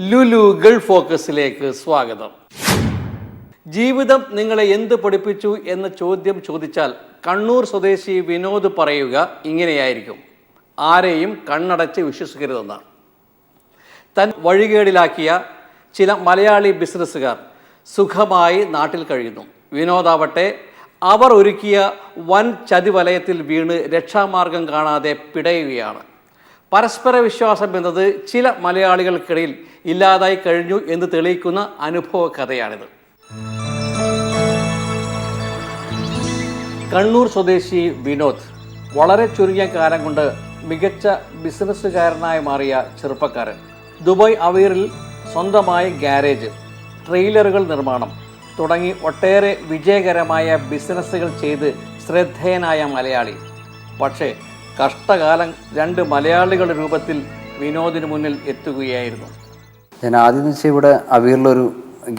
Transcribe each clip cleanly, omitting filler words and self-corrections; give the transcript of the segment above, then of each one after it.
Lulu Gulf ഫോക്കസിലേക്ക് സ്വാഗതം. ജീവിതം നിങ്ങളെ എന്ത് പഠിപ്പിച്ചു എന്ന ചോദ്യം ചോദിച്ചാൽ കണ്ണൂർ സ്വദേശി വിനോദ് പറയുക ഇങ്ങനെയായിരിക്കും: ആരെയും കണ്ണടച്ച് വിശ്വസിക്കരുതെന്നാണ്. തൻ വഴികേടിലാക്കിയ ചില മലയാളി ബിസിനസ്സുകാർ സുഖമായി നാട്ടിൽ കഴിയുന്നു. വിനോദാവട്ടെ അവർ ഒരുക്കിയ വൻ ചതിവലയത്തിൽ വീണ് രക്ഷാമാർഗം കാണാതെ പിടയുകയാണ്. പരസ്പര വിശ്വാസം എന്നത് ചില മലയാളികൾക്കിടയിൽ ഇല്ലാതായി കഴിഞ്ഞു എന്ന് തെളിയിക്കുന്ന അനുഭവ കഥയാണിത്. കണ്ണൂർ സ്വദേശി വിനോദ് വളരെ ചുരുങ്ങിയ കാലം കൊണ്ട് മികച്ച ബിസിനസ്സുകാരനായി മാറിയ ചെറുപ്പക്കാരൻ. ദുബായ് അവീറിൽ സ്വന്തമായി ഗ്യാരേജ്, ട്രെയിലറുകൾ നിർമ്മാണം തുടങ്ങി ഒട്ടേറെ വിജയകരമായ ബിസിനസ്സുകൾ ചെയ്ത് ശ്രദ്ധേയനായ മലയാളി. പക്ഷേ കഷ്ടകാലം രണ്ട് മലയാളികളുടെ രൂപത്തിൽ വിനോദിന് മുന്നിൽ എത്തുകയായിരുന്നു. ഞാൻ ആദ്യം വെച്ചാൽ ഇവിടെ അവീറിലൊരു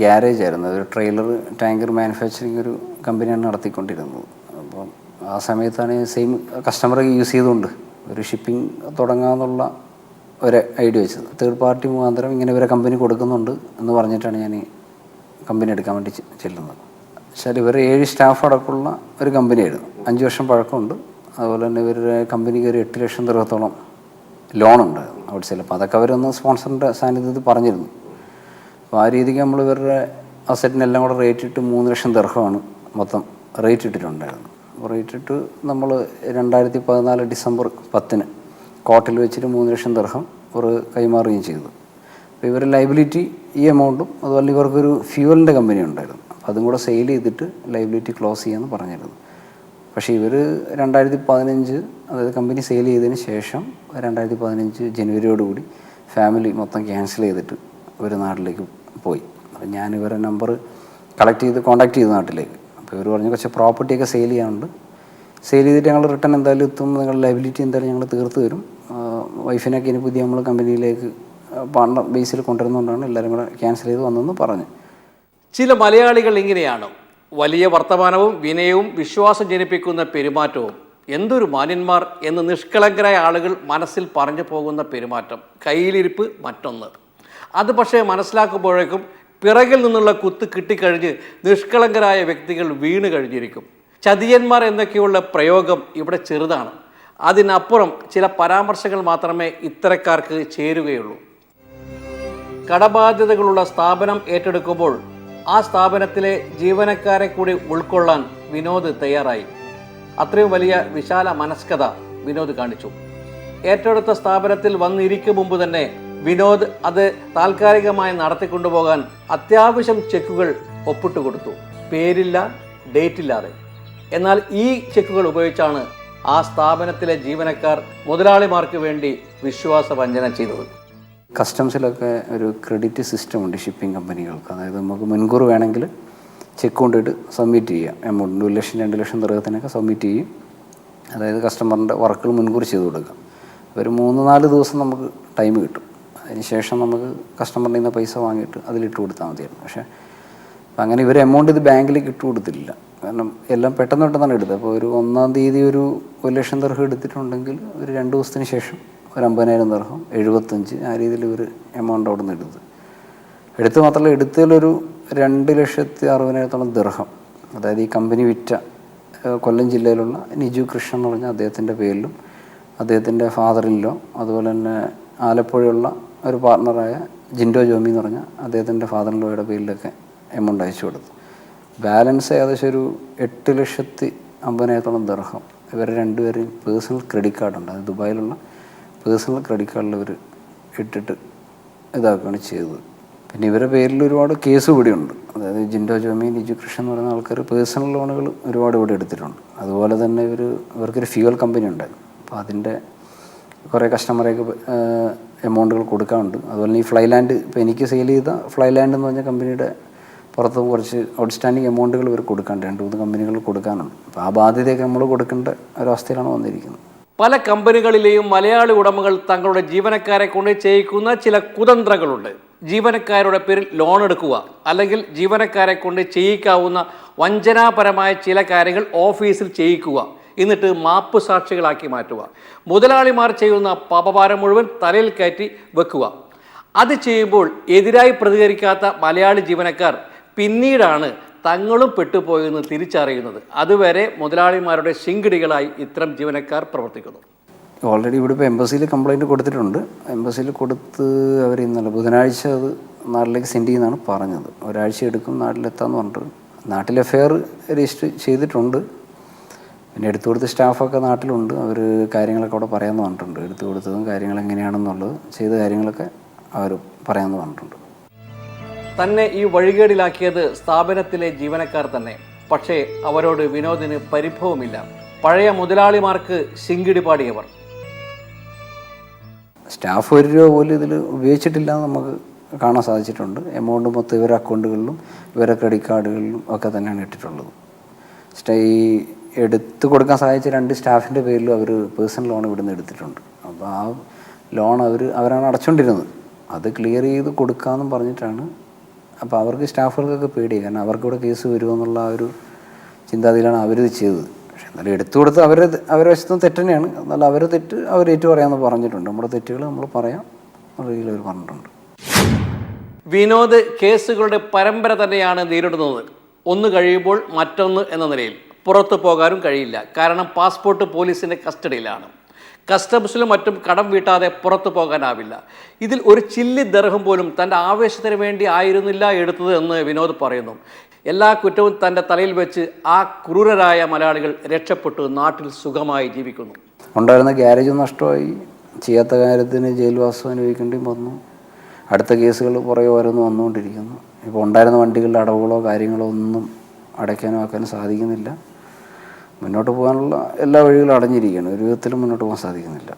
ഗ്യാരേജ് ആയിരുന്നു, ഒരു ട്രെയിലർ ടാങ്കർ മാനുഫാക്ചറിങ് ഒരു കമ്പനിയാണ് നടത്തിക്കൊണ്ടിരുന്നത്. അപ്പം ആ സമയത്താണ് സെയിം കസ്റ്റമർ യൂസ് ചെയ്തുകൊണ്ട് ഒരു ഷിപ്പിംഗ് തുടങ്ങാമെന്നുള്ള ഒരു ഐഡിയ വെച്ചത്. തേർഡ് പാർട്ടി മുഖാന്തരം ഇങ്ങനെ ഇവരെ കമ്പനി കൊടുക്കുന്നുണ്ട് എന്ന് പറഞ്ഞിട്ടാണ് ഞാൻ ഈ കമ്പനി എടുക്കാൻ വേണ്ടി ചെല്ലുന്നത്. പക്ഷേ ഇവർ 7 സ്റ്റാഫ് അടക്കമുള്ള ഒരു കമ്പനിയായിരുന്നു. 5 വർഷം പഴക്കമുണ്ട്. അതുപോലെ തന്നെ ഇവരുടെ കമ്പനിക്ക് ഒരു 8 ലക്ഷം ദിർഹത്തോളം ലോണുണ്ടായിരുന്നു അവിടെ ചില. അപ്പോൾ അതൊക്കെ അവരൊന്ന് സ്പോൺസറിൻ്റെ സാന്നിധ്യത്തിൽ പറഞ്ഞിരുന്നു. അപ്പോൾ ആ രീതിക്ക് നമ്മൾ ഇവരുടെ അസറ്റിനെല്ലാം കൂടെ റേറ്റ് ഇട്ട് 3 ലക്ഷം ദിർഹമാണ് മൊത്തം റേറ്റ് ഇട്ടിട്ടുണ്ടായിരുന്നു. അപ്പോൾ റേറ്റ് ഇട്ട് നമ്മൾ 2014 ഡിസംബർ 10 കോർട്ടിൽ വെച്ചിട്ട് 3 ലക്ഷം ദിർഹം അവർ കൈമാറുകയും ചെയ്തു. അപ്പോൾ ഇവർ ലൈബിലിറ്റി ഈ എമൗണ്ടും അതുപോലെ ഇവർക്കൊരു ഫ്യൂവലിൻ്റെ കമ്പനി ഉണ്ടായിരുന്നു. അപ്പോൾ അതും കൂടെ സെയിൽ ചെയ്തിട്ട് ലൈബിലിറ്റി ക്ലോസ് ചെയ്യാമെന്ന് പറഞ്ഞിരുന്നു. പക്ഷേ ഇവർ 2015 അതായത് കമ്പനി സെയിൽ ചെയ്തതിന് ശേഷം 2015 ജനുവരിയോടുകൂടി ഫാമിലി മൊത്തം ക്യാൻസൽ ചെയ്തിട്ട് ഇവർ നാട്ടിലേക്ക് പോയി. അപ്പം ഞാൻ ഇവരുടെ നമ്പർ കോൺടാക്ട് ചെയ്തു നാട്ടിലേക്ക്. അപ്പോൾ ഇവർ പറഞ്ഞു കുറച്ച് പ്രോപ്പർട്ടിയൊക്കെ സെയിൽ ചെയ്യാനുണ്ട്, സെയിൽ ചെയ്തിട്ട് ഞങ്ങൾ റിട്ടേൺ എന്തായാലും എത്തും, നിങ്ങളുടെ ലൈബിലിറ്റി എന്തായാലും ഞങ്ങൾ തീർത്ത് തരും, വൈഫിനൊക്കെ ഇനി പുതിയ നമ്മൾ കമ്പനിയിലേക്ക് പാർട്ണർ ബേസിൽ കൊണ്ടുവരുന്നതുകൊണ്ടാണ് എല്ലാവരും കൂടെ ക്യാൻസൽ ചെയ്ത് വന്നെന്ന് പറഞ്ഞു. ചില മലയാളികൾ ഇങ്ങനെയാണ്: വലിയ വർത്തമാനവും വിനയവും വിശ്വാസം ജനിപ്പിക്കുന്ന പെരുമാറ്റവും. എന്തൊരു മാന്യന്മാർ എന്ന് നിഷ്കളങ്കരായ ആളുകൾ മനസ്സിൽ പറഞ്ഞു പോകുന്ന പെരുമാറ്റം, കയ്യിലിരിപ്പ് മറ്റൊന്ന്. അത് പക്ഷേ മനസ്സിലാക്കുമ്പോഴേക്കും പിറകിൽ നിന്നുള്ള കുത്ത് കിട്ടിക്കഴിഞ്ഞ് നിഷ്കളങ്കരായ വ്യക്തികൾ വീണ് കഴിഞ്ഞിരിക്കും. ചതിയന്മാർ എന്നൊക്കെയുള്ള പ്രയോഗം ഇവിടെ ചെറുതാണ്. അതിനപ്പുറം ചില പരാമർശങ്ങൾ മാത്രമേ ഇത്തരക്കാർക്ക് ചേരുകയുള്ളൂ. കടബാധ്യതകളുള്ള സ്ഥാപനം ഏറ്റെടുക്കുമ്പോൾ ആ സ്ഥാപനത്തിലെ ജീവനക്കാരെ കൂടി ഉൾക്കൊള്ളാൻ വിനോദ് തയ്യാറായി. അത്രയും വലിയ വിശാല മനസ്കത വിനോദ് കാണിച്ചു. ഏറ്റെടുത്ത സ്ഥാപനത്തിൽ വന്നിരിക്കും മുമ്പ് തന്നെ വിനോദ് അത് താൽക്കാലികമായി നടത്തിക്കൊണ്ടുപോകാൻ അത്യാവശ്യം ചെക്കുകൾ ഒപ്പിട്ട് കൊടുത്തു. പേരില്ല, ഡേറ്റില്ലാതെ. എന്നാൽ ഈ ചെക്കുകൾ ഉപയോഗിച്ചാണ് ആ സ്ഥാപനത്തിലെ ജീവനക്കാർ മുതലാളിമാർക്ക് വേണ്ടി വിശ്വാസവഞ്ചന ചെയ്തത്. കസ്റ്റംസിലൊക്കെ ഒരു ക്രെഡിറ്റ് സിസ്റ്റം ഉണ്ട് ഷിപ്പിംഗ് കമ്പനികൾക്ക്. അതായത് നമുക്ക് മുൻകൂർ വേണമെങ്കിൽ ചെക്ക് കൊണ്ടിട്ട് സബ്മിറ്റ് ചെയ്യാം. എമൗണ്ട് 1 ലക്ഷം 2 ലക്ഷം ദിർഹത്തിനൊക്കെ സബ്മിറ്റ് ചെയ്യും. അതായത് കസ്റ്റമറിൻ്റെ വർക്കുകൾ മുൻകൂർ ചെയ്ത് കൊടുക്കാം. ഒരു 3-4 ദിവസം നമുക്ക് ടൈം കിട്ടും. അതിന് ശേഷം നമുക്ക് കസ്റ്റമറിൻ്റെ നിന്ന് പൈസ വാങ്ങിയിട്ട് അതിലിട്ട് കൊടുത്താൽ മതിയായിരുന്നു. പക്ഷേ അങ്ങനെ ഇവർ എമൗണ്ട് ഇത് ബാങ്കിലേക്ക് ഇട്ട് കൊടുത്തില്ല. കാരണം എല്ലാം പെട്ടെന്ന് എടുത്തത്. അപ്പോൾ ഒരു 1-ാം തീയതി ഒരു 1 ലക്ഷം ദിർഹം എടുത്തിട്ടുണ്ടെങ്കിൽ ഒരു 2 ദിവസത്തിന് ശേഷം ഒരു 50,000 ദിർഹം, 75 ആ രീതിയിൽ ഒരു എമൗണ്ട് അവിടെ നിന്ന് എടുത്ത് മാത്രമല്ല എടുത്തതിലൊരു 2,60,000 ദിർഹം, അതായത് ഈ കമ്പനി വിറ്റ കൊല്ലം ജില്ലയിലുള്ള നിജു കൃഷ്ണൻ എന്ന് പറഞ്ഞാൽ അദ്ദേഹത്തിൻ്റെ പേരിലും അദ്ദേഹത്തിൻ്റെ ഫാദറിലോ, അതുപോലെ തന്നെ ആലപ്പുഴയുള്ള ഒരു പാർട്ണറായ ജിൻഡോ ജോമി എന്ന് പറഞ്ഞാൽ അദ്ദേഹത്തിൻ്റെ ഫാദറിലോയുടെ പേരിലൊക്കെ എമൗണ്ട് അയച്ചു കൊടുത്തു. ബാലൻസ് ഏകദേശം ഒരു 8,50,000 ദിർഹം ഇവരെ രണ്ടുപേരെയും പേഴ്സണൽ ക്രെഡിറ്റ് കാർഡുണ്ട്. അത് ദുബായിലുള്ള പേഴ്സണൽ ക്രെഡിറ്റ് കാർഡിൽ ഇവർ ഇട്ടിട്ട് ഇതാക്കുകയാണ് ചെയ്തത്. പിന്നെ ഇവരുടെ പേരിൽ ഒരുപാട് കേസ് ഇവിടെയുണ്ട്. അതായത് ജിൻഡോ ജോമി, നിജു കൃഷ്ണൻ എന്ന് പറയുന്ന ആൾക്കാർ പേഴ്സണൽ ലോണുകൾ ഒരുപാട് ഇവിടെ എടുത്തിട്ടുണ്ട്. അതുപോലെ തന്നെ ഇവർക്കൊരു ഫ്യൂവൽ കമ്പനി ഉണ്ടായിരുന്നു. അപ്പോൾ അതിൻ്റെ കുറേ കസ്റ്റമറേക്ക് എമൗണ്ടുകൾ കൊടുക്കാറുണ്ട്. അതുപോലെ ഈ ഫ്ലൈലാൻഡ്, ഇപ്പോൾ എനിക്ക് സെയിൽ ചെയ്ത ഫ്ലൈലാൻഡ് എന്ന് പറഞ്ഞ കമ്പനിയുടെ പുറത്ത് കുറച്ച് ഔട്ട്സ്റ്റാൻഡിങ് എമൗണ്ടുകൾ ഇവർ കൊടുക്കാനുണ്ട്. 2-3 കമ്പനികൾ കൊടുക്കാനുണ്ട്. അപ്പോൾ ആ ബാധ്യതയൊക്കെ നമ്മൾ കൊടുക്കേണ്ട ഒരവസ്ഥയിലാണ് വന്നിരിക്കുന്നത്. പല കമ്പനികളിലെയും മലയാളി ഉടമകൾ തങ്ങളുടെ ജീവനക്കാരെ കൊണ്ട് ചെയ്യിക്കുന്ന ചില കുതന്ത്രങ്ങളുണ്ട്. ജീവനക്കാരുടെ പേരിൽ ലോൺ എടുക്കുക, അല്ലെങ്കിൽ ജീവനക്കാരെ കൊണ്ട് ചെയ്യിക്കാവുന്ന വഞ്ചനാപരമായ ചില കാര്യങ്ങൾ ഓഫീസിൽ ചെയ്യിക്കുക, എന്നിട്ട് മാപ്പ് സാക്ഷികളാക്കി മാറ്റുക. മുതലാളിമാർ ചെയ്യുന്ന പാപഭാരം മുഴുവൻ തലയിൽ കയറ്റി വെക്കുക. അത് ചെയ്യുമ്പോൾ എതിരായി പ്രതികരിക്കാത്ത മലയാളി ജീവനക്കാർ പിന്നീടാണ് തങ്ങളും പെട്ടുപോയെന്ന് തിരിച്ചറിയുന്നത്. അതുവരെ മുതലാളിമാരുടെ ശിങ്കിടികളായി ഇത്തരം ജീവനക്കാർ പ്രവർത്തിക്കുന്നു. ഓൾറെഡി ഇവിടെ ഇപ്പോൾ എംബസിയിൽ കംപ്ലയിൻറ്റ് കൊടുത്തിട്ടുണ്ട്. എംബസിയിൽ കൊടുത്ത് അവർ ഇന്നലെ ബുധനാഴ്ച അത് നാട്ടിലേക്ക് സെൻഡ് ചെയ്യുന്നതാണ് പറഞ്ഞത്. ഒരാഴ്ച എടുക്കും നാട്ടിലെത്താമെന്ന് പറഞ്ഞിട്ട്. നാട്ടിൽ എഫ്ഐആർ രജിസ്റ്റർ ചെയ്തിട്ടുണ്ട്. പിന്നെ എടുത്തു കൊടുത്ത സ്റ്റാഫൊക്കെ നാട്ടിലുണ്ട്. അവർ കാര്യങ്ങളൊക്കെ അവിടെ പറയാമെന്ന് പറഞ്ഞിട്ടുണ്ട്. എടുത്തു കൊടുത്തതും കാര്യങ്ങൾ എങ്ങനെയാണെന്നുള്ളത് ചെയ്ത കാര്യങ്ങളൊക്കെ അവർ പറയാമെന്ന് പറഞ്ഞിട്ടുണ്ട്. തന്നെ ഈ വഴികേടിലാക്കിയത് സ്ഥാപനത്തിലെ ജീവനക്കാർ തന്നെ. പക്ഷേ അവരോട് വിനോദിന് പരിഭവമില്ല. പഴയ മുതലാളിമാർക്ക് ശിങ്കിടി പാടിയവർ. സ്റ്റാഫ് 1 രൂപ പോലും ഇതിൽ ഉപയോഗിച്ചിട്ടില്ല എന്ന് നമുക്ക് കാണാൻ സാധിച്ചിട്ടുണ്ട്. എമൗണ്ട് മൊത്തം ഇവരുടെ അക്കൗണ്ടുകളിലും ഇവരുടെ ക്രെഡിറ്റ് കാർഡുകളിലും ഒക്കെ തന്നെയാണ് ഇട്ടിട്ടുള്ളത്. ഈ എടുത്തു കൊടുക്കാൻ സഹായിച്ച 2 സ്റ്റാഫിൻ്റെ പേരിലും അവർ പേഴ്സണൽ ലോൺ ഇവിടുന്ന് എടുത്തിട്ടുണ്ട്. അപ്പോൾ ആ ലോൺ അവരാണ് അടച്ചുകൊണ്ടിരുന്നത്. അത് ക്ലിയർ ചെയ്ത് കൊടുക്കാമെന്നും പറഞ്ഞിട്ടാണ്. അപ്പോൾ അവർക്ക് സ്റ്റാഫുകൾക്കൊക്കെ പേടിയായി. കാരണം അവർക്കിവിടെ കേസ് വരുമെന്നുള്ള ആ ഒരു ചിന്താഗതിയിലാണ് അവരിത് ചെയ്തത്. പക്ഷേ എന്നാലും എടുത്തു കൊടുത്ത് അവരുടെ വശത്തും തെറ്റ് തന്നെയാണ്. എന്നാലും അവരെ തെറ്റ് അവരേറ്റു പറയാമെന്ന് പറഞ്ഞിട്ടുണ്ട്. നമ്മുടെ തെറ്റുകൾ നമ്മൾ പറയാം എന്നുള്ള രീതിയിൽ അവർ പറഞ്ഞിട്ടുണ്ട്. വിനോദ് കേസുകളുടെ പരമ്പര തന്നെയാണ് നേരിടുന്നത്. ഒന്ന് കഴിയുമ്പോൾ മറ്റൊന്ന് എന്ന നിലയിൽ. പുറത്തു പോകാനും കഴിയില്ല. കാരണം പാസ്പോർട്ട് പോലീസിൻ്റെ കസ്റ്റഡിയിലാണ്. കസ്റ്റംസിലും മറ്റും കടം വീട്ടാതെ പുറത്തു പോകാനാവില്ല. ഇതിൽ ഒരു ചില്ലി ദർഹം പോലും തൻ്റെ ആവേശത്തിന് വേണ്ടി ആയിരുന്നില്ല എടുത്തത് എന്ന് വിനോദ് പറയുന്നു. എല്ലാ കുറ്റവും തൻ്റെ തലയിൽ വെച്ച് ആ ക്രൂരരായ മലയാളികൾ രക്ഷപ്പെട്ടു നാട്ടിൽ സുഖമായി ജീവിക്കുന്നു. ഉണ്ടായിരുന്ന ഗ്യാരേജ് നഷ്ടമായി. ചെയ്യാത്ത കാര്യത്തിന് ജയിൽവാസം അനുഭവിക്കേണ്ടി വന്നു. അടുത്ത കേസുകൾ പുറകെ ഓരോന്ന് വന്നുകൊണ്ടിരിക്കുന്നു. ഇപ്പോൾ ഉണ്ടായിരുന്ന വണ്ടികളുടെ അടവുകളോ കാര്യങ്ങളോ ഒന്നും അടയ്ക്കാനോ ആക്കാനും സാധിക്കുന്നില്ല. മുന്നോട്ട് പോകാനുള്ള എല്ലാ വഴികളും അടഞ്ഞിരിക്കുകയാണ്. ഒരു വിധത്തിലും മുന്നോട്ട് പോകാൻ സാധിക്കുന്നില്ല.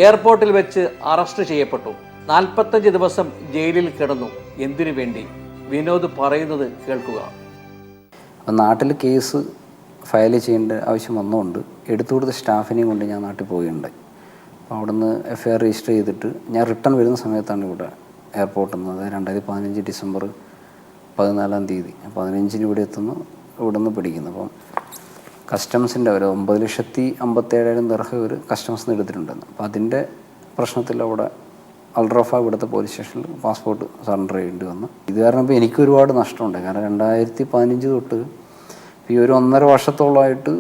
എയർപോർട്ടിൽ വെച്ച് അറസ്റ്റ് ചെയ്യപ്പെട്ടു. 45 ദിവസം ജയിലിൽ കിടന്നു. എന്തിനു വേണ്ടി? വിനോദ് പറയുന്നത് കേൾക്കുക. നാട്ടിൽ കേസ് ഫയൽ ചെയ്യേണ്ട ആവശ്യം വന്നുകൊണ്ട് എടുത്തു കൊടുത്ത സ്റ്റാഫിനെയും കൊണ്ട് ഞാൻ നാട്ടിൽ പോവുകയുണ്ടായി. അപ്പോൾ അവിടുന്ന് എഫ്ഐആർ രജിസ്റ്റർ ചെയ്തിട്ട് ഞാൻ റിട്ടേൺ വരുന്ന സമയത്താണ് ഇവിടെ എയർപോർട്ടിൽ നിന്ന്, അതായത് 2015 ഡിസംബർ 14-ാം തീയതി 15-ന് ഇവിടെ എത്തുന്നു. ഇവിടുന്ന് പിടിക്കുന്നു. അപ്പം കസ്റ്റംസിൻ്റെ ഒരു 9,57,000 ദർഹം ഒരു കസ്റ്റംസിൽ നിന്ന് എടുത്തിട്ടുണ്ടെന്ന്. അപ്പോൾ അതിൻ്റെ പ്രശ്നത്തിൽ അവിടെ അൾട്രാഫ ഇവിടുത്തെ പോലീസ് സ്റ്റേഷനിൽ പാസ്പോർട്ട് സറണ്ടർ ചെയ്യേണ്ടി വന്നു. ഇത് കാരണം ഇപ്പോൾ എനിക്ക് ഒരുപാട് നഷ്ടമുണ്ട്. കാരണം 2015 തൊട്ട് ഈ ഒരു 1.5 വർഷത്തോളമായിട്ട്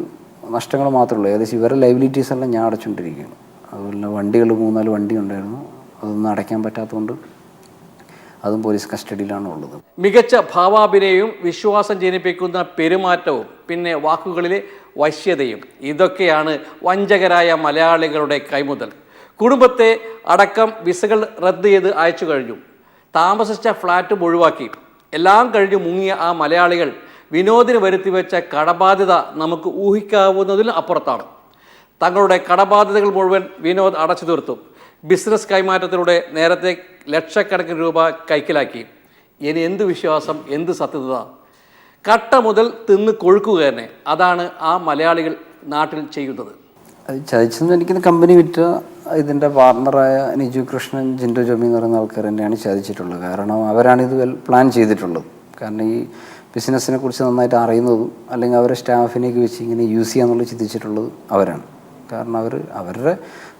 നഷ്ടങ്ങൾ മാത്രമേ ഉള്ളൂ. ഏകദേശം ഇവരുടെ ലൈബിലിറ്റീസ് എല്ലാം ഞാൻ അടച്ചുകൊണ്ടിരിക്കുകയാണ്. അതുപോലെ വണ്ടികൾ 3-4 വണ്ടി ഉണ്ടായിരുന്നു. അതൊന്നും അടയ്ക്കാൻ പറ്റാത്തതുകൊണ്ട് അതും പോലീസ് കസ്റ്റഡിയിലാണ് ഉള്ളത്. മികച്ച ഭാവാഭിനയവും വിശ്വാസം ജനിപ്പിക്കുന്ന പെരുമാറ്റവും പിന്നെ വാക്കുകളിലെ വശ്യതയും ഇതൊക്കെയാണ് വഞ്ചകരായ മലയാളികളുടെ കൈമുതൽ. കുടുംബത്തെ അടക്കം വിസകൾ റദ്ദ് ചെയ്ത് അയച്ചു കഴിഞ്ഞു. താമസിച്ച ഫ്ലാറ്റും ഒഴിവാക്കി. എല്ലാം കഴിഞ്ഞ് മുങ്ങിയ ആ മലയാളികൾ വിനോദിന് വരുത്തിവെച്ച കടബാധ്യത നമുക്ക് ഊഹിക്കാവുന്നതിലും അപ്പുറത്താണ്. തങ്ങളുടെ കടബാധ്യതകൾ മുഴുവൻ വിനോദ് അടച്ചു തീർത്തു. ബിസിനസ് കൈമാറ്റത്തിലൂടെ നേരത്തെ ലക്ഷക്കണക്കിന് രൂപ കൈക്കലാക്കി. ഇനി എന്ത് വിശ്വാസം, എന്ത് സത്യത? കട്ട മുതൽ തിന്ന് കൊഴുക്കുക തന്നെ. അതാണ് ആ മലയാളികൾ നാട്ടിൽ ചെയ്യുന്നത്. അത് ചതിച്ചെന്ന് എനിക്ക് കമ്പനി വിറ്റ ഇതിൻ്റെ പാർട്ണറായ നിജു കൃഷ്ണൻ, ജിൻഡോ ജോമി എന്ന് പറയുന്ന ആൾക്കാർ തന്നെയാണ് ചതിച്ചിട്ടുള്ളത്. കാരണം അവരാണ് ഇത് പ്ലാൻ ചെയ്തിട്ടുള്ളത്. കാരണം ഈ ബിസിനസ്സിനെ കുറിച്ച് നന്നായിട്ട് അറിയുന്നതും അല്ലെങ്കിൽ അവരെ സ്റ്റാഫിനെയൊക്കെ വെച്ച് ഇങ്ങനെ യൂസ് ചെയ്യാന്നുള്ളത് ചിന്തിച്ചിട്ടുള്ളത് അവരാണ്. കാരണം അവരുടെ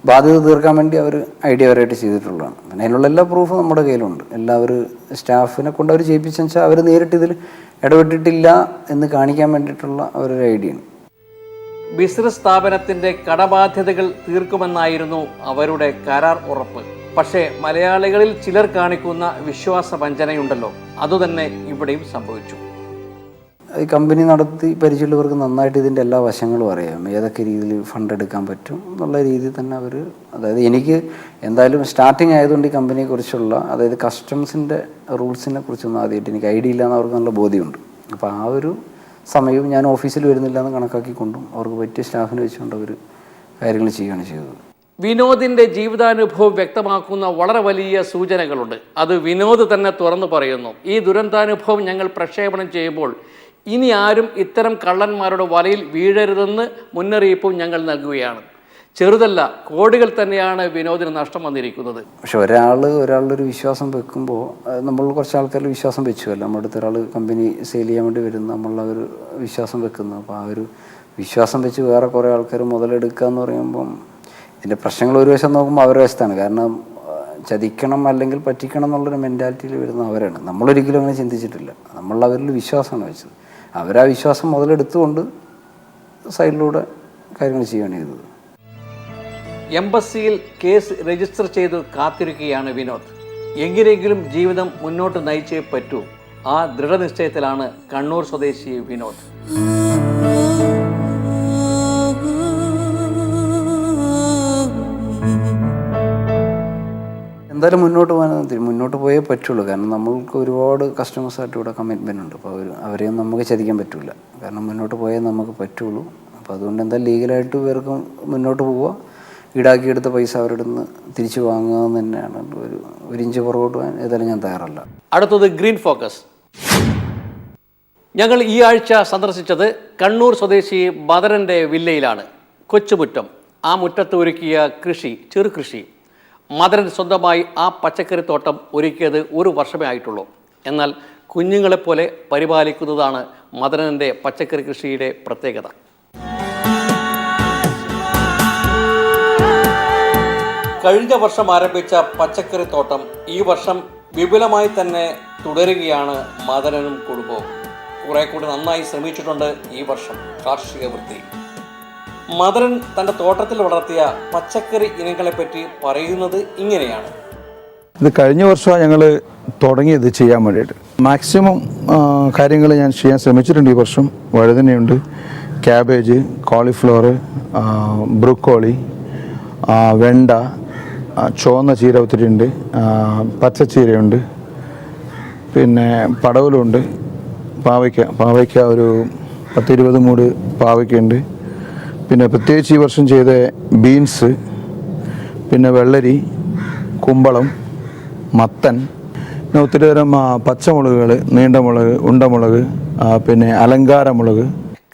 ബാധ്യത തീർക്കാൻ വേണ്ടി അവർ ഐഡിയപരമായിട്ട് ചെയ്തിട്ടുള്ളതാണ്. പിന്നെ അതിനുള്ള എല്ലാ പ്രൂഫും നമ്മുടെ കയ്യിലുണ്ട്. എല്ലാവരും സ്റ്റാഫിനെ കൊണ്ട് അവർ ചെയ്യിപ്പിച്ചെന്ന് വെച്ചാൽ അവർ നേരിട്ട് ഇതിൽ ഇടപെട്ടിട്ടില്ല എന്ന് കാണിക്കാൻ വേണ്ടിയിട്ടുള്ള അവരൊരു ഐഡിയയാണ്. ബിസിനസ് സ്ഥാപനത്തിൻ്റെ കടബാധ്യതകൾ തീർക്കുമെന്നായിരുന്നു അവരുടെ കരാർ ഉറപ്പ്. പക്ഷേ മലയാളികളിൽ ചിലർ കാണിക്കുന്ന വിശ്വാസവഞ്ചനയുണ്ടല്ലോ, അതുതന്നെ ഇവിടെയും സംഭവിച്ചു. ഈ കമ്പനി നടത്തി പരിചയമുള്ളവർക്ക് നന്നായിട്ട് ഇതിൻ്റെ എല്ലാ വശങ്ങളും അറിയാം. ഏതൊക്കെ രീതിയിൽ ഫണ്ട് എടുക്കാൻ പറ്റും എന്നുള്ള രീതിയിൽ തന്നെ അവർ, അതായത് എനിക്ക് എന്തായാലും സ്റ്റാർട്ടിങ് ആയതുകൊണ്ട് ഈ കമ്പനിയെക്കുറിച്ചുള്ള, അതായത് കസ്റ്റംസിൻ്റെ റൂൾസിനെ കുറിച്ചൊന്നും ആദ്യമായിട്ട് എനിക്ക് ഐഡിയ ഇല്ലയെന്ന് അവർക്ക് നല്ല ബോധ്യമുണ്ട്. അപ്പോൾ ആ ഒരു സമയവും ഞാൻ ഓഫീസിൽ വരുന്നില്ല എന്ന് കണക്കാക്കിക്കൊണ്ടും അവർക്ക് പറ്റിയ സ്റ്റാഫിനെ വെച്ചുകൊണ്ട് അവർ കാര്യങ്ങൾ ചെയ്യുകയാണ് ചെയ്തത്. വിനോദിൻ്റെ ജീവിതാനുഭവം വ്യക്തമാക്കുന്ന വളരെ വലിയ സൂചനകളുണ്ട്. അത് വിനോദ് തന്നെ തുറന്നു പറയുന്നു. ഈ ദുരന്താനുഭവം ഞങ്ങൾ പ്രക്ഷേപണം ചെയ്യുമ്പോൾ ഇനി ആരും ഇത്തരം കള്ളന്മാരുടെ വലയിൽ വീഴരുതെന്ന് മുന്നറിയിപ്പും ഞങ്ങൾ നൽകുകയാണ്. ചെറുതല്ല, കോടികൾ തന്നെയാണ് വിനോദിന് നഷ്ടം വന്നിരിക്കുന്നത്. പക്ഷെ ഒരാളുടെ ഒരു വിശ്വാസം വെക്കുമ്പോൾ നമ്മൾ കുറച്ച് ആൾക്കാരിൽ വിശ്വാസം വെച്ചുമല്ലോ. നമ്മുടെ അടുത്ത് ഒരാൾ കമ്പനി സെയിൽ ചെയ്യാൻ വേണ്ടി വരുന്ന നമ്മളുടെ ഒരു വിശ്വാസം വെക്കുന്നു. അപ്പോൾ ആ ഒരു വിശ്വാസം വെച്ച് വേറെ കുറേ ആൾക്കാർ മുതലെടുക്കുക എന്ന് പറയുമ്പം ഇതിൻ്റെ പ്രശ്നങ്ങൾ ഒരു വശം നോക്കുമ്പോൾ അവരുടെ വശത്താണ്. കാരണം ചതിക്കണം അല്ലെങ്കിൽ പറ്റിക്കണം എന്നുള്ളൊരു മെൻറ്റാലിറ്റിയിൽ വരുന്ന അവരാണ്. നമ്മളൊരിക്കലും അങ്ങനെ ചിന്തിച്ചിട്ടില്ല. നമ്മൾ അവരിൽ വിശ്വാസമാണ് വെച്ചത്. അവരാ വിശ്വാസം മുതലെടുത്തുകൊണ്ട് സൈഡിലൂടെ കാര്യങ്ങൾ ചെയ്യുകയാണ് ചെയ്തത്. എംബസിയിൽ കേസ് രജിസ്റ്റർ ചെയ്ത് കാത്തിരിക്കുകയാണ് വിനോദ്. എങ്ങനെയെങ്കിലും ജീവിതം മുന്നോട്ട് നയിച്ചേ പറ്റൂ. ആ ദൃഢനിശ്ചയത്തിലാണ് കണ്ണൂർ സ്വദേശി വിനോദ്. എന്തായാലും മുന്നോട്ട് പോയേ പറ്റുള്ളൂ. കാരണം നമ്മൾക്ക് ഒരുപാട് കസ്റ്റമേഴ്സായിട്ട് ഇവിടെ കമ്മിറ്റ്മെൻ്റ് ഉണ്ട്. അപ്പോൾ അവരെയും നമുക്ക് ചതിക്കാൻ പറ്റില്ല. കാരണം മുന്നോട്ട് പോയേ നമുക്ക് പറ്റുള്ളൂ. അപ്പോൾ അതുകൊണ്ട് എന്തായാലും ലീഗലായിട്ട് ഇവർക്ക് മുന്നോട്ട് പോവുക, ഈടാക്കിയെടുത്ത പൈസ അവരുടെ നിന്ന് തിരിച്ചു വാങ്ങുക എന്ന് തന്നെയാണ്. ഒരു ഇഞ്ച് പുറകോട്ട് പോകാൻ ഏതായാലും ഞാൻ തയ്യാറല്ല. അടുത്തത് ഗ്രീൻ ഫോക്കസ്. ഞങ്ങൾ ഈ ആഴ്ച സന്ദർശിച്ചത് കണ്ണൂർ സ്വദേശി ബദരൻ്റെ വില്ലയിലാണ്. കൊച്ചുമുറ്റം, ആ മുറ്റത്ത് ഒരുക്കിയ കൃഷി, ചെറുകൃഷി. മദരൻ സ്വന്തമായി ആ പച്ചക്കറിത്തോട്ടം ഒരുക്കിയത് 1 വർഷമേ ആയിട്ടുള്ളൂ. എന്നാൽ കുഞ്ഞുങ്ങളെപ്പോലെ പരിപാലിക്കുന്നതാണ് മദരൻ്റെ പച്ചക്കറി കൃഷിയുടെ പ്രത്യേകത. കഴിഞ്ഞ വർഷം ആരംഭിച്ച പച്ചക്കറിത്തോട്ടം ഈ വർഷം വിപുലമായി തന്നെ തുടരുകയാണ് മദരനും കുടുംബവും. കുറെ കൂടി നന്നായി ശ്രമിച്ചിട്ടുണ്ട് ഈ വർഷം കാർഷിക വൃത്തി. മദരൻ തൻ്റെ തോട്ടത്തിൽ വളർത്തിയ പച്ചക്കറി ഇനങ്ങളെപ്പറ്റി പറയുന്നത് ഇങ്ങനെയാണ്. ഇത് കഴിഞ്ഞ വർഷമാണ് ഞങ്ങൾ തുടങ്ങിയത് ചെയ്യാൻ വേണ്ടിയിട്ട്. മാക്സിമം കാര്യങ്ങൾ ഞാൻ ചെയ്യാൻ ശ്രമിച്ചിട്ടുണ്ട് ഈ വർഷം. വഴുതനയുണ്ട്, ക്യാബേജ്, കോളിഫ്ലവർ, ബ്രൊക്കോളി, വെണ്ട, ചുവന്ന ചീര ഒത്തിരി ഉണ്ട്, പച്ചച്ചീരയുണ്ട്, പിന്നെ പടവലുണ്ട്, പാവയ്ക്ക ഒരു 10-20 മൂട് പാവയ്ക്കുണ്ട്. പിന്നെ പ്രത്യേകിച്ച് ഈ വർഷം ചെയ്ത ബീൻസ്, പിന്നെ വെള്ളരി, കുമ്പളം, മത്തൻ, പിന്നെ ഒത്തിരി തരം പച്ചമുളകുകൾ, നീണ്ടമുളക്, ഉണ്ടമുളക്, പിന്നെ അലങ്കാരമുളക്.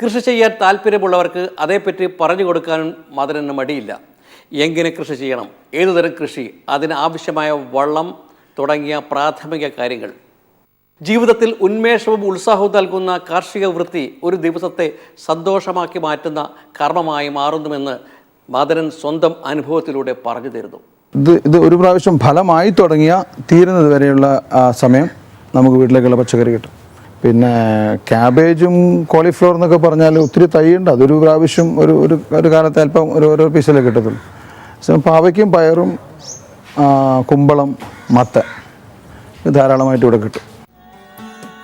കൃഷി ചെയ്യാൻ താല്പര്യമുള്ളവർക്ക് അതേപ്പറ്റി പറഞ്ഞു കൊടുക്കാനും മദരന് മടിയില്ല. എങ്ങനെ കൃഷി ചെയ്യണം, ഏതുതരം കൃഷി, അതിന് ആവശ്യമായ വളം തുടങ്ങിയ പ്രാഥമിക കാര്യങ്ങൾ. ജീവിതത്തിൽ ഉന്മേഷവും ഉത്സാഹവും നൽകുന്ന കാർഷിക വൃത്തി ഒരു ദിവസത്തെ സന്തോഷമാക്കി മാറ്റുന്ന കർമ്മമായി മാറുന്നുവെന്ന് മദരൻ സ്വന്തം അനുഭവത്തിലൂടെ പറഞ്ഞു തരുന്നു. ഇത് ഒരു പ്രാവശ്യം ഫലമായി തുടങ്ങിയ തീരുന്നത് വരെയുള്ള സമയം നമുക്ക് വീട്ടിലേക്കുള്ള പച്ചക്കറി കിട്ടും. പിന്നെ ക്യാബേജും കോളിഫ്ലവർ എന്നൊക്കെ പറഞ്ഞാൽ ഒത്തിരി തൈയുണ്ട്. അതൊരു പ്രാവശ്യം ഒരു കാലത്ത് അല്പം ഓരോ പീസിലേ കിട്ടത്തുള്ളൂ. പാവയ്ക്കും പയറും കുമ്പളം, മത്തൻ ധാരാളമായിട്ട് ഇവിടെ കിട്ടും.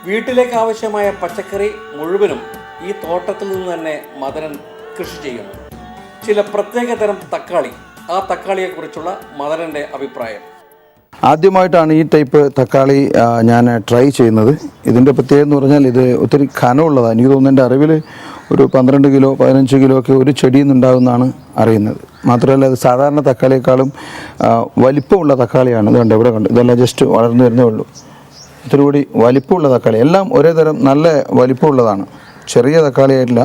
വീട്ടിലേക്ക് ആവശ്യമായ പച്ചക്കറി മുഴുവനും ഈ തോട്ടത്തിൽ നിന്ന് തന്നെ മദരൻ കൃഷി ചെയ്യുന്നു. ചില പ്രത്യേക തരം തക്കാളി, ആ തക്കാളിയെക്കുറിച്ചുള്ള മദരൻ്റെ അഭിപ്രായം. ആദ്യമായിട്ടാണ് ഈ ടൈപ്പ് തക്കാളി ഞാൻ ട്രൈ ചെയ്യുന്നത്. ഇതിൻ്റെ പ്രത്യേകത എന്ന് പറഞ്ഞാൽ ഇത് ഒത്തിരി കനമുള്ളതാണ്. എനിക്ക് തോന്നുന്നു എൻ്റെ അറിവിൽ ഒരു 12 കിലോ 15 കിലോ ഒക്കെ ഒരു ചെടിയിൽ നിന്നുണ്ടാകുമെന്നാണ് അറിയുന്നത്. മാത്രമല്ല ഇത് സാധാരണ തക്കാളിയേക്കാളും വലിപ്പമുള്ള തക്കാളിയാണ്. ഇതുകൊണ്ട് ഇവിടെ കണ്ട് ഇതെല്ലാം ജസ്റ്റ് വളർന്നു വരുന്നേ ഉള്ളൂ. ഇത്തിരി കൂടി വലിപ്പമുള്ള തക്കാളി, എല്ലാം ഒരേ തരം നല്ല വലിപ്പമുള്ളതാണ്. ചെറിയ തക്കാളിയായിട്ടില്ല,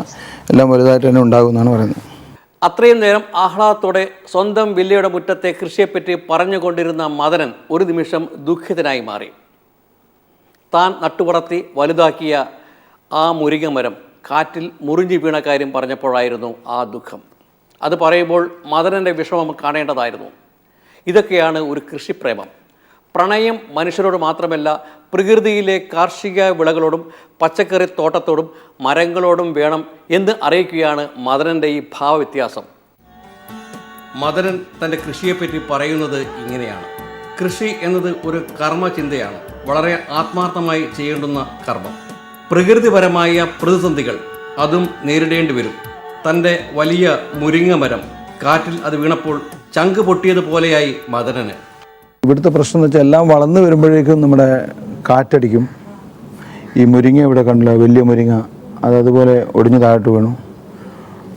എല്ലാം വലുതായിട്ട് തന്നെ ഉണ്ടാകുമെന്നാണ് പറയുന്നത്. അത്രയും നേരം ആഹ്ലാദത്തോടെ സ്വന്തം വില്ലയുടെ മുറ്റത്തെ കൃഷിയെപ്പറ്റി പറഞ്ഞുകൊണ്ടിരുന്ന മദരൻ ഒരു നിമിഷം ദുഃഖിതനായി മാറി. താൻ നട്ടുവളർത്തി വലുതാക്കിയ ആ മുരിങ്ങമരം കാറ്റിൽ മുറിഞ്ഞു വീണ കാര്യം പറഞ്ഞപ്പോഴായിരുന്നു ആ ദുഃഖം. അത് പറയുമ്പോൾ മദരൻ്റെ വിഷമം കാണേണ്ടതായിരുന്നു. ഇതൊക്കെയാണ് ഒരു കൃഷിപ്രേമം. പ്രണയം മനുഷ്യരോട് മാത്രമല്ല, പ്രകൃതിയിലെ കാർഷിക വിളകളോടും പച്ചക്കറി തോട്ടത്തോടും മരങ്ങളോടും വേണം എന്ന് അറിയിക്കുകയാണ് മദരൻ്റെ ഈ ഭാവവ്യത്യാസം. മദരൻ തൻ്റെ കൃഷിയെപ്പറ്റി പറയുന്നത് ഇങ്ങനെയാണ്. കൃഷി എന്നത് ഒരു കർമ്മചിന്തയാണ്, വളരെ ആത്മാർത്ഥമായി ചെയ്യേണ്ടുന്ന കർമ്മം. പ്രകൃതിപരമായ പ്രതിസന്ധികൾ അതും നേരിടേണ്ടി വരും. തൻ്റെ വലിയ മുരിങ്ങമരം കാറ്റിൽ അത് വീണപ്പോൾ ചങ്ക് പൊട്ടിയതുപോലെയായി മദരന്. ഇവിടുത്തെ പ്രശ്നം എന്ന് വെച്ചാൽ എല്ലാം വളർന്നു വരുമ്പോഴേക്കും നമ്മുടെ കാറ്റടിക്കും. ഈ മുരിങ്ങ ഇവിടെ കണ്ടില്ല, വലിയ മുരിങ്ങ അതുപോലെ ഒടിഞ്ഞു താഴോട്ട് വീണു.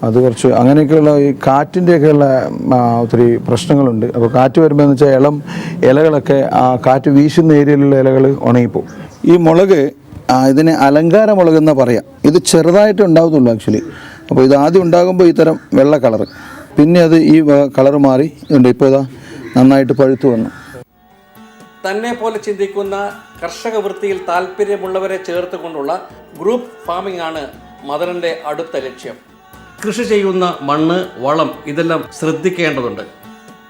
അത് കുറച്ച് അങ്ങനെയൊക്കെയുള്ള ഈ കാറ്റിൻ്റെയൊക്കെയുള്ള ഒത്തിരി പ്രശ്നങ്ങളുണ്ട്. അപ്പോൾ കാറ്റ് വരുമ്പോൾ എന്ന് വെച്ചാൽ ഇളം ഇലകളൊക്കെ കാറ്റ് വീശുന്ന ഏരിയയിലുള്ള ഇലകൾ ഉണങ്ങിപ്പോവും. ഈ മുളക് ഇതിന് അലങ്കാര മുളക് എന്നാണ് പറയാം. ഇത് ചെറുതായിട്ട് ഉണ്ടാകുന്നുള്ളൂ ആക്ച്വലി. അപ്പോൾ ഇത് ആദ്യം ഉണ്ടാകുമ്പോൾ ഈ തരം വെള്ള കളറ്, പിന്നെ അത് ഈ കളറ് മാറി ഉണ്ട്. ഇപ്പോൾ ഇതാ നന്നായിട്ട് പഴുത്തു വന്നു. തന്നെ പോലെ ചിന്തിക്കുന്ന കർഷക വൃത്തിയിൽ താല്പര്യമുള്ളവരെ ചേർത്തുകൊണ്ടുള്ള ഗ്രൂപ്പ് ഫാമിംഗ് ആണ് മദരൻ്റെ അടുത്ത ലക്ഷ്യം. കൃഷി ചെയ്യുന്ന മണ്ണ്, വളം ഇതെല്ലാം ശ്രദ്ധിക്കേണ്ടതുണ്ട്.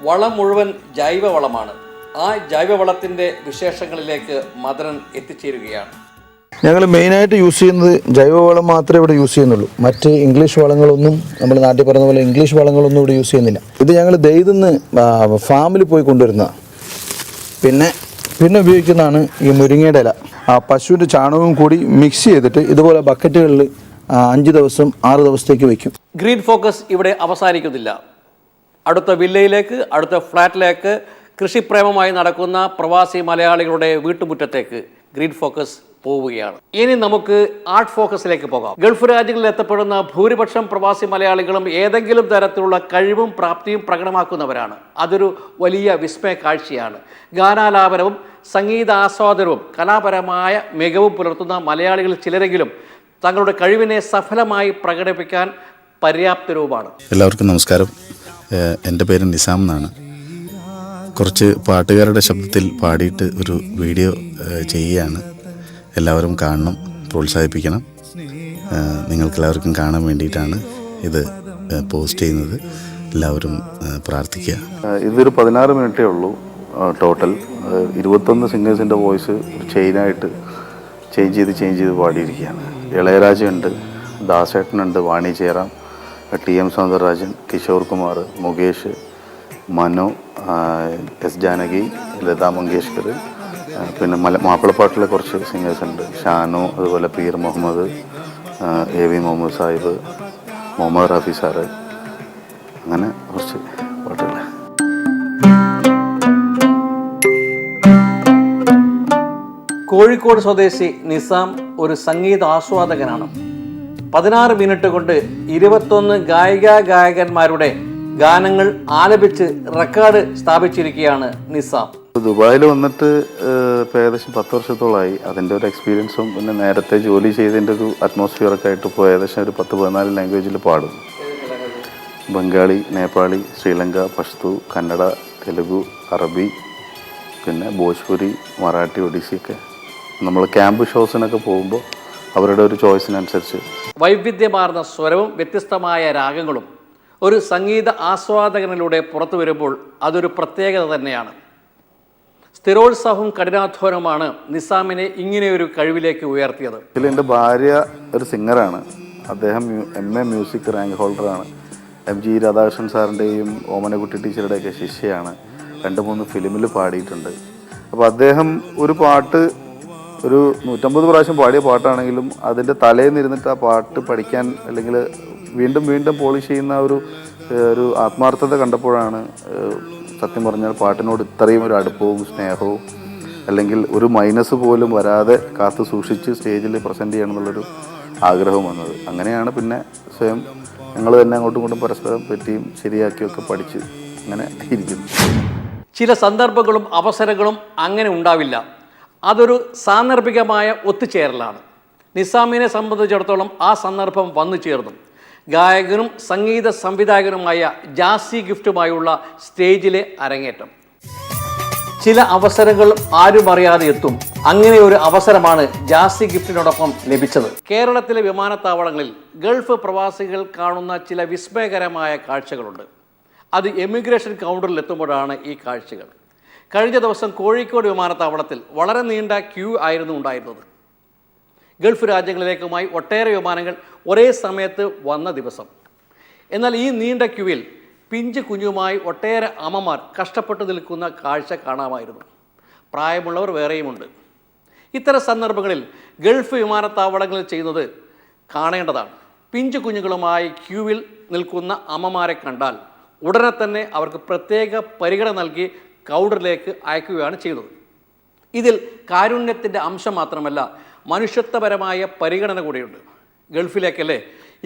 വളം മുഴുവൻ ജൈവ വളമാണ്. ആ ജൈവവളത്തിൻ്റെ വിശേഷങ്ങളിലേക്ക് മദനൻ എത്തിച്ചേരുകയാണ്. ഞങ്ങൾ മെയിനായിട്ട് യൂസ് ചെയ്യുന്നത് ജൈവവളം മാത്രമേ ഇവിടെ യൂസ് ചെയ്യുന്നുള്ളൂ. മറ്റ് ഇംഗ്ലീഷ് വളങ്ങളൊന്നും നമ്മൾ നാട്ടിൽ പറഞ്ഞ പോലെ ഇംഗ്ലീഷ് വളങ്ങളൊന്നും ഇവിടെ യൂസ് ചെയ്യുന്നില്ല. ഇത് ഞങ്ങൾ ദൈവന്ന് ഫാമിൽ പോയി കൊണ്ടുവരുന്നതാണ്. പിന്നെ ഉപയോഗിക്കുന്നതാണ് ഈ മുരിങ്ങയുടെ ഇല. ആ പശുവിൻ്റെ ചാണകവും കൂടി മിക്സ് ചെയ്തിട്ട് ഇതുപോലെ ബക്കറ്റുകളിൽ 5 ദിവസം 6 ദിവസത്തേക്ക് വയ്ക്കും. ഗ്രീൻ ഫോക്കസ് ഇവിടെ അവസാനിക്കുന്നില്ല. അടുത്ത വില്ലയിലേക്ക്, അടുത്ത ഫ്ലാറ്റിലേക്ക് കൃഷിപ്രേമമായി നടക്കുന്ന പ്രവാസി മലയാളികളുടെ വീട്ടുമുറ്റത്തേക്ക് ഗ്രീൻ ഫോക്കസ് പോവുകയാണ്. ഇനി നമുക്ക് ആർട്ട് ഫോക്കസിലേക്ക് പോകാം. ഗൾഫ് രാജ്യങ്ങളിൽ എത്തപ്പെടുന്ന ഭൂരിപക്ഷം പ്രവാസി മലയാളികളും ഏതെങ്കിലും തരത്തിലുള്ള കഴിവും പ്രാപ്തിയും പ്രകടമാക്കുന്നവരാണ്. അതൊരു വലിയ വിസ്മയ കാഴ്ചയാണ്. ഗാനാലാപനവും സംഗീതാസ്വാദനവും കലാപരമായ മികവും പുലർത്തുന്ന മലയാളികൾ ചിലരെങ്കിലും തങ്ങളുടെ കഴിവിനെ സഫലമായി പ്രകടിപ്പിക്കാൻ പര്യാപ്തരവുമാണ്. എല്ലാവർക്കും നമസ്കാരം. എൻ്റെ പേര് നിസാം എന്നാണ്. കുറച്ച് പാട്ടുകാരുടെ ശബ്ദത്തിൽ പാടിയിട്ട് ഒരു വീഡിയോ ചെയ്യുകയാണ്. എല്ലാവരും കാണണം, പ്രോത്സാഹിപ്പിക്കണം. നിങ്ങൾക്കെല്ലാവർക്കും കാണാൻ വേണ്ടിയിട്ടാണ് ഇത് പോസ്റ്റ് ചെയ്യുന്നത്. എല്ലാവരും പ്രാർത്ഥിക്കുക. ഇതൊരു 16 മിനിറ്റേ ഉള്ളൂ ടോട്ടൽ. 21 സിംഗേഴ്സിൻ്റെ വോയിസ് ചെയിനായിട്ട് ചേഞ്ച് ചെയ്ത് പാടിയിരിക്കുകയാണ്. ഇളയരാജയുണ്ട്, ദാസേട്ടനുണ്ട്, വാണി ജയറാം, TM സൗന്ദരരാജൻ, കിഷോർ കുമാർ, മുകേഷ്, മനു, S ജാനകി, ലതാ മങ്കേഷ്കർ, പിന്നെ മാപ്പിളപ്പാട്ടിലെ കുറച്ച് സിംഗേഴ്സ് ഉണ്ട്. ഷാനു, അതുപോലെ പീർ മുഹമ്മദ്, AV മുഹമ്മദ് സാഹിബ്, മുഹമ്മദ് റാഫി സാറ്, അങ്ങനെ കുറച്ച് പാട്ടുകൾ. കോഴിക്കോട് സ്വദേശി നിസാം ഒരു സംഗീത ആസ്വാദകനാണ്. 16 മിനിറ്റ് കൊണ്ട് 21 ഗായകന്മാരുടെ ഗാനങ്ങൾ ആലപിച്ച് റെക്കോർഡ് സ്ഥാപിച്ചിരിക്കുകയാണ് നിസാം. ദുബായിൽ വന്നിട്ട് ഇപ്പോൾ ഏകദേശം 10 വർഷത്തോളമായി. അതിൻ്റെ ഒരു എക്സ്പീരിയൻസും പിന്നെ നേരത്തെ ജോലി ചെയ്തതിൻ്റെ ഒരു അറ്റ്മോസ്ഫിയറൊക്കെ ആയിട്ട് ഇപ്പോൾ ഏകദേശം ഒരു 10-14 ലാംഗ്വേജിൽ പാടും. ബംഗാളി, നേപ്പാളി, ശ്രീലങ്ക, പഷ്തു, കന്നഡ, തെലുഗു, അറബി, പിന്നെ ഭോജ്പുരി, മറാഠി, ഒഡീസിയൊക്കെ. നമ്മൾ ക്യാമ്പ് ഷോസിനൊക്കെ പോകുമ്പോൾ അവരുടെ ഒരു ചോയ്സിനനുസരിച്ച് വൈവിധ്യമാർന്ന സ്വരവും വ്യത്യസ്തമായ രാഗങ്ങളും ഒരു സംഗീത ആസ്വാദകനിലൂടെ പുറത്തു വരുമ്പോൾ അതൊരു പ്രത്യേകത തന്നെയാണ്. സ്ഥിരോത്സാഹവും കഠിനാധ്വാനവുമാണ് നിസാമിനെ ഇങ്ങനെയൊരു കഴിവിലേക്ക് ഉയർത്തിയത്. എൻ്റെ ഭാര്യ ഒരു സിംഗറാണ്. അദ്ദേഹം MA മ്യൂസിക് റാങ്ക് ഹോൾഡറാണ്. MG രാധാകൃഷ്ണൻ സാറിൻ്റെയും ഓമനക്കുട്ടി ടീച്ചറുടെയൊക്കെ ശിഷ്യയാണ്. 2-3 ഫിലിമിൽ പാടിയിട്ടുണ്ട്. അപ്പോൾ അദ്ദേഹം ഒരു പാട്ട് ഒരു 150 പ്രാവശ്യം പാടിയ പാട്ടാണെങ്കിലും അതിൻ്റെ തലേന്നിരുന്നിട്ട് ആ പാട്ട് പഠിക്കാൻ അല്ലെങ്കിൽ വീണ്ടും പോളിഷ് ചെയ്യുന്ന ഒരു ആത്മാർത്ഥത കണ്ടപ്പോഴാണ് സത്യം പറഞ്ഞാൽ പാട്ടിനോട് ഇത്രയും ഒരു അടുപ്പവും സ്നേഹവും അല്ലെങ്കിൽ ഒരു മൈനസ് പോലും വരാതെ കാത്തു സൂക്ഷിച്ച് സ്റ്റേജിൽ പ്രസൻറ്റ് ചെയ്യണം എന്നുള്ളൊരു ആഗ്രഹം വന്നത്. അങ്ങനെയാണ് പിന്നെ സ്വയം ഞങ്ങൾ തന്നെ അങ്ങോട്ടും ഇങ്ങോട്ടും പരസ്പരം പറ്റിയും ശരിയാക്കിയൊക്കെ പഠിച്ച് അങ്ങനെ ഇരിക്കുന്നു. ചില സന്ദർഭങ്ങളും അവസരങ്ങളും അങ്ങനെ ഉണ്ടാവില്ല. അതൊരു സാന്ദർഭികമായ ഒത്തുചേരലാണ്. നിസാമിനെ സംബന്ധിച്ചിടത്തോളം ആ സന്ദർഭം വന്നു ചേർന്നു. ഗായകനും സംഗീത സംവിധായകനുമായ ജാസി ഗിഫ്റ്റുമായുള്ള സ്റ്റേജിലെ അരങ്ങേറ്റം. ചില അവസരങ്ങൾ ആരും അറിയാതെ എത്തും. അങ്ങനെ ഒരു അവസരമാണ് ജാസി ഗിഫ്റ്റിനോടൊപ്പം ലഭിച്ചത്. കേരളത്തിലെ വിമാനത്താവളങ്ങളിൽ ഗൾഫ് പ്രവാസികൾ കാണുന്ന ചില വിസ്മയകരമായ കാഴ്ചകളുണ്ട്. അത് എമിഗ്രേഷൻ കൗണ്ടറിൽ എത്തുമ്പോഴാണ് ഈ കാഴ്ചകൾ. കഴിഞ്ഞ ദിവസം കോഴിക്കോട് വിമാനത്താവളത്തിൽ വളരെ നീണ്ട ക്യൂ ആയിരുന്നു ഉണ്ടായിരുന്നത്. ഗൾഫ് രാജ്യങ്ങളിലേക്കുമായി ഒട്ടേറെ വിമാനങ്ങൾ ഒരേ സമയത്ത് വന്ന ദിവസം. എന്നാൽ ഈ നീണ്ട ക്യൂവിൽ പിഞ്ച് കുഞ്ഞുമായി ഒട്ടേറെ അമ്മമാർ കഷ്ടപ്പെട്ടു നിൽക്കുന്ന കാഴ്ച കാണാമായിരുന്നു. പ്രായമുള്ളവർ വേറെയുമുണ്ട്. ഇത്തരം സന്ദർഭങ്ങളിൽ ഗൾഫ് വിമാനത്താവളങ്ങളിൽ ചെയ്യുന്നത് കാണേണ്ടതാണ്. പിഞ്ചു കുഞ്ഞുങ്ങളുമായി ക്യൂവിൽ നിൽക്കുന്ന അമ്മമാരെ കണ്ടാൽ ഉടനെ തന്നെ അവർക്ക് പ്രത്യേക പരിഗണന നൽകി കൗണ്ടറിലേക്ക് അയക്കുകയാണ് ചെയ്യുന്നത്. ഇതിൽ കാരുണ്യത്തിൻ്റെ അംശം മാത്രമല്ല, മനുഷ്യത്വപരമായ പരിഗണന കൂടിയുണ്ട്. ഗൾഫിലേക്കല്ലേ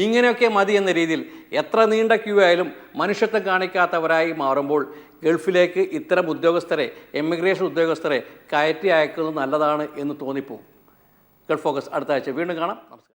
ഇങ്ങനെയൊക്കെ മതി എന്ന രീതിയിൽ എത്ര നീണ്ട ക്യൂ ആയാലും മനുഷ്യത്വം കാണിക്കാത്തവരായി മാറുമ്പോൾ ഗൾഫിലേക്ക് ഇത്തരം ഉദ്യോഗസ്ഥരെ, എമിഗ്രേഷൻ ഉദ്യോഗസ്ഥരെ കയറ്റി അയക്കുന്നത് നല്ലതാണ് എന്ന് തോന്നിപ്പോകും. ഗൾഫ് ഫോക്കസ് അടുത്ത ആഴ്ച വീണ്ടും കാണാം. നമസ്കാരം.